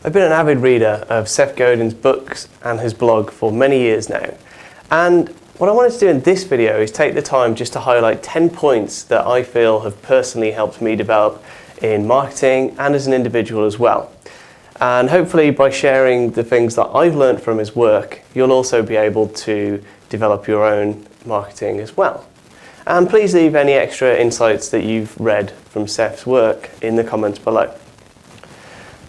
I've been an avid reader of Seth Godin's books and his blog for many years now, and what I wanted to do in this video is take the time just to highlight 10 points that I feel have personally helped me develop in marketing and as an individual as well. And hopefully by sharing the things that I've learned from his work, you'll also be able to develop your own marketing as well. And please leave any extra insights that you've read from Seth's work in the comments below.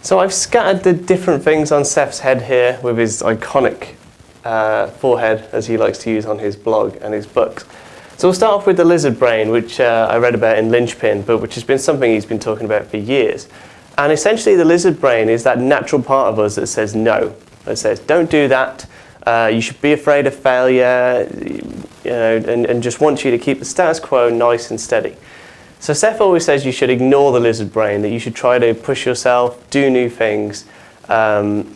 So I've scattered the different things on Seth's head here with his iconic forehead, as he likes to use on his blog and his books. So we'll start off with the lizard brain, which I read about in Linchpin, but which has been something he's been talking about for years. And essentially the lizard brain is that natural part of us that says no, that says don't do that, you should be afraid of failure, and just wants you to keep the status quo nice and steady. So Seth always says you should ignore the lizard brain, that you should try to push yourself, do new things, and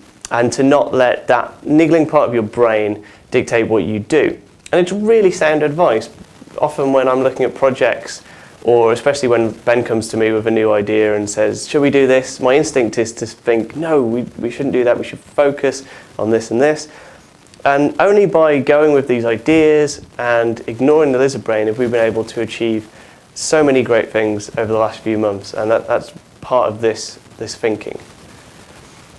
to not let that niggling part of your brain dictate what you do. And it's really sound advice. Often when I'm looking at projects, or especially when Ben comes to me with a new idea and says, should we do this? My instinct is to think, no, we shouldn't do that. We should focus on this and this. And only by going with these ideas and ignoring the lizard brain have we been able to achieve so many great things over the last few months. And that's part of this thinking.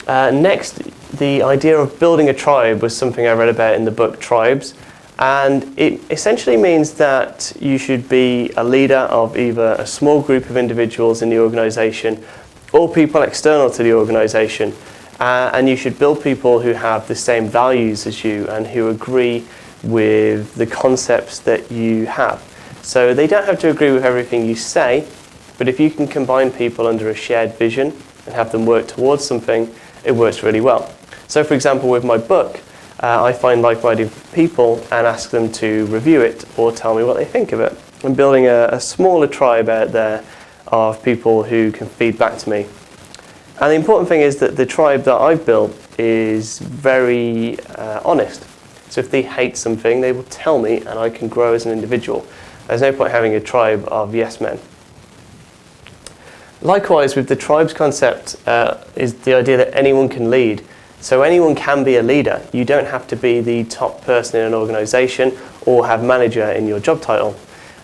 Next, the idea of building a tribe was something I read about in the book Tribes. And it essentially means that you should be a leader of either a small group of individuals in the organisation or people external to the organisation. And you should build people who have the same values as you and who agree with the concepts that you have. So they don't have to agree with everything you say, but if you can combine people under a shared vision and have them work towards something, it works really well. So for example, with my book, I find like-minded people and ask them to review it or tell me what they think of it. I'm building a smaller tribe out there of people who can feed back to me. And the important thing is that the tribe that I've built is very honest. So if they hate something, they will tell me and I can grow as an individual. There's no point having a tribe of yes men. Likewise, with the tribes concept is the idea that anyone can lead. So anyone can be a leader. You don't have to be the top person in an organisation or have manager in your job title.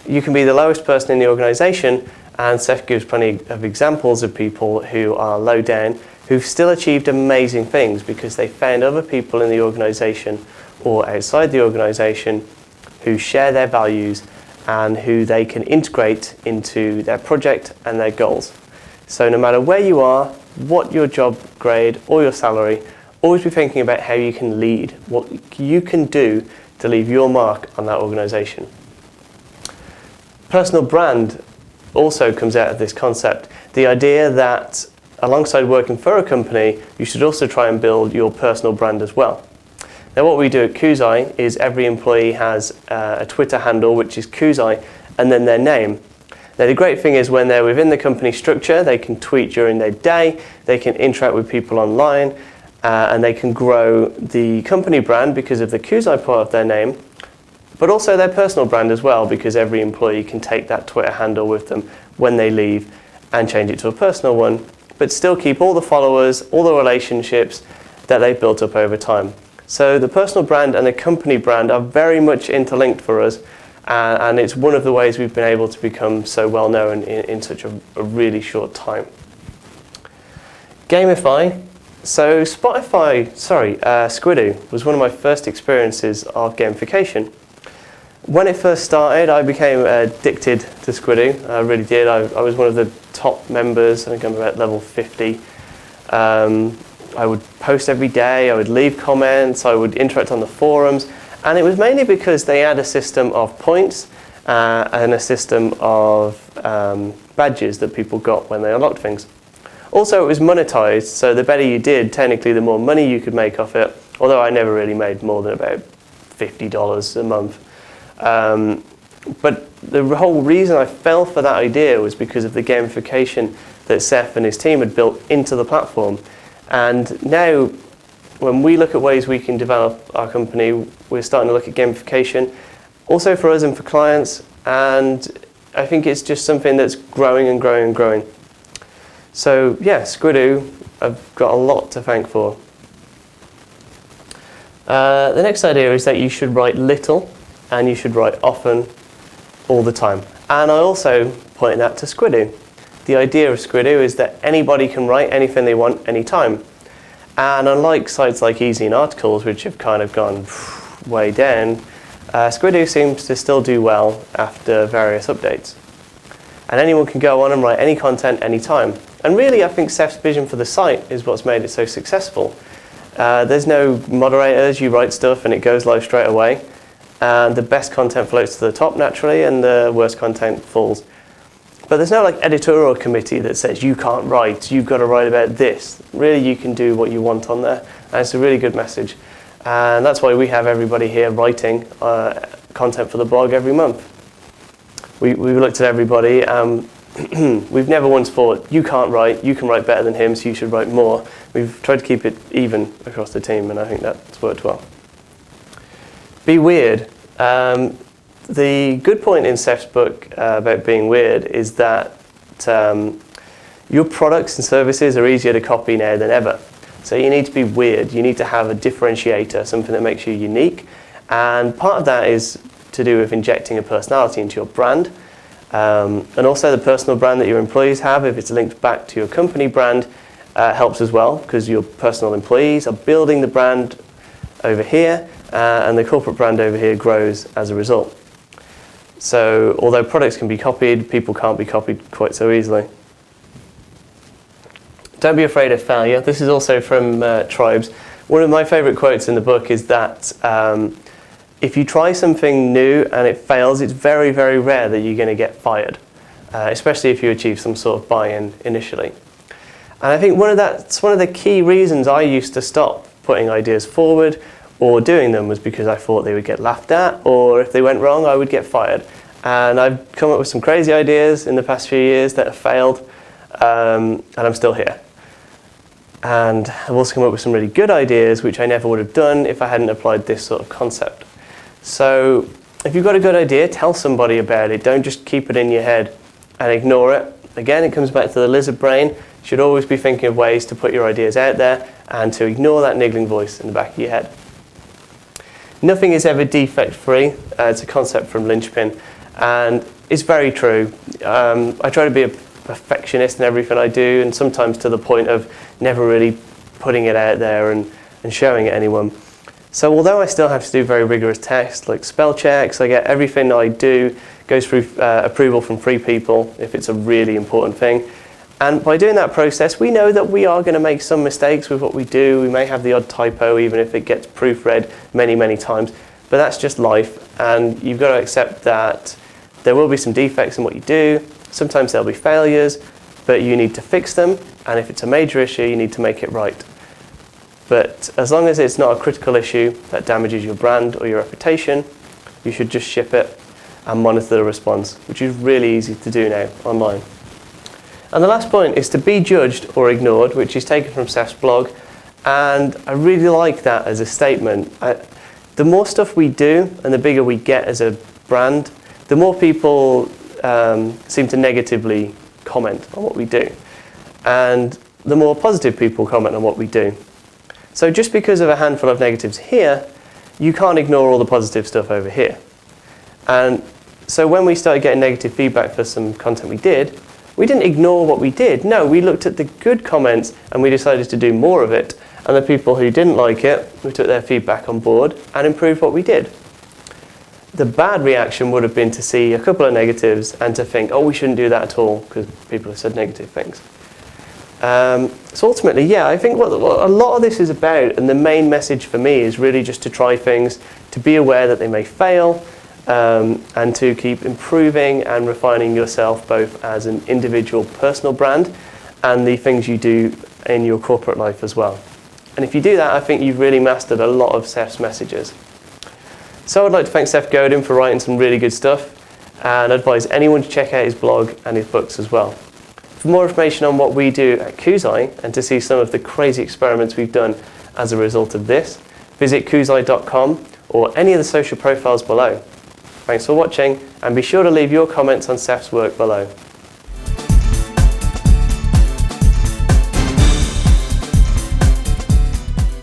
You can be the lowest person in the organisation, and Seth gives plenty of examples of people who are low down, who've still achieved amazing things because they found other people in the organisation or outside the organisation who share their values and who they can integrate into their project and their goals. So no matter where you are, what your job grade or your salary, always be thinking about how you can lead, what you can do to leave your mark on that organisation. Personal brand also comes out of this concept. The idea that alongside working for a company, you should also try and build your personal brand as well. Now what we do at Koozai is every employee has a Twitter handle, which is Koozai, and then their name. Now the great thing is when they're within the company structure, they can tweet during their day, they can interact with people online, and they can grow the company brand because of the Koozai part of their name, but also their personal brand as well, because every employee can take that Twitter handle with them when they leave and change it to a personal one, but still keep all the followers, all the relationships that they've built up over time. So the personal brand and the company brand are very much interlinked for us, and it's one of the ways we've been able to become so well known in such a really short time. Gamify. So Squidoo was one of my first experiences of gamification. When it first started, I became addicted to Squidoo. I really did. I was one of the top members. I think I'm about level 50. I would post every day, I would leave comments, I would interact on the forums, and it was mainly because they had a system of points and a system of badges that people got when they unlocked things. Also, it was monetized, so the better you did, technically the more money you could make off it, although I never really made more than about $50 a month. But the whole reason I fell for that idea was because of the gamification that Seth and his team had built into the platform. And now, when we look at ways we can develop our company, we're starting to look at gamification, also for us and for clients, and I think it's just something that's growing and growing and growing. So yeah, Squidoo I've got a lot to thank for. The next idea is that you should write little and you should write often, all the time. And I also point that to Squidoo. The idea of Squidoo is that anybody can write anything they want anytime. And unlike sites like Easy and Articles, which have kind of gone way down, Squidoo seems to still do well after various updates. And anyone can go on and write any content anytime. And really, I think Seth's vision for the site is what's made it so successful. There's no moderators, you write stuff and it goes live straight away. And the best content floats to the top naturally and the worst content falls. But there's no like editorial committee that says you can't write, you've got to write about this. Really, you can do what you want on there. And it's a really good message. And that's why we have everybody here writing content for the blog every month. We've looked at everybody. We've never once thought, you can't write, you can write better than him, so you should write more. We've tried to keep it even across the team, and I think that's worked well. Be weird. The good point in Seth's book about being weird is that your products and services are easier to copy now than ever. So you need to be weird. You need to have a differentiator, something that makes you unique. And part of that is to do with injecting a personality into your brand. And also the personal brand that your employees have, if it's linked back to your company brand, helps as well, because your personal employees are building the brand over here, and the corporate brand over here grows as a result. So although products can be copied, people can't be copied quite so easily. Don't be afraid of failure. This is also from Tribes. One of my favorite quotes in the book is that if you try something new and it fails, it's very, very rare that you're going to get fired, especially if you achieve some sort of buy-in initially. And I think that's one of the key reasons I used to stop putting ideas forward or doing them was because I thought they would get laughed at, or if they went wrong, I would get fired. And I've come up with some crazy ideas in the past few years that have failed, and I'm still here. And I've also come up with some really good ideas, which I never would have done if I hadn't applied this sort of concept. So if you've got a good idea, tell somebody about it. Don't just keep it in your head and ignore it. Again, it comes back to the lizard brain. You should always be thinking of ways to put your ideas out there and to ignore that niggling voice in the back of your head. Nothing is ever defect-free. It's a concept from Linchpin, and it's very true. I try to be a perfectionist in everything I do, and sometimes to the point of never really putting it out there and showing it anyone. So although I still have to do very rigorous tests like spell checks, I get everything I do goes through approval from 3 people if it's a really important thing. And by doing that process, we know that we are going to make some mistakes with what we do. We may have the odd typo, even if it gets proofread many, many times. But that's just life, and you've got to accept that there will be some defects in what you do. Sometimes there'll be failures, but you need to fix them. And if it's a major issue, you need to make it right. But as long as it's not a critical issue that damages your brand or your reputation, you should just ship it and monitor the response, which is really easy to do now online. And the last point is to be judged or ignored, which is taken from Seth's blog. And I really like that as a statement. The more stuff we do and the bigger we get as a brand, the more people seem to negatively comment on what we do. And the more positive people comment on what we do. So just because of a handful of negatives here, you can't ignore all the positive stuff over here. And so when we started getting negative feedback for some content we didn't ignore what we did. No, we looked at the good comments and we decided to do more of it. And the people who didn't like it, we took their feedback on board and improved what we did. The bad reaction would have been to see a couple of negatives and to think, oh, we shouldn't do that at all because people have said negative things. So ultimately, yeah, I think what a lot of this is about, and the main message for me is really just to try things, to be aware that they may fail, and to keep improving and refining yourself both as an individual personal brand and the things you do in your corporate life as well. And if you do that, I think you've really mastered a lot of Seth's messages. So I'd like to thank Seth Godin for writing some really good stuff, and advise anyone to check out his blog and his books as well. For more information on what we do at Koozai and to see some of the crazy experiments we've done as a result of this, visit koozai.com or any of the social profiles below. Thanks for watching, and be sure to leave your comments on Seth's work below.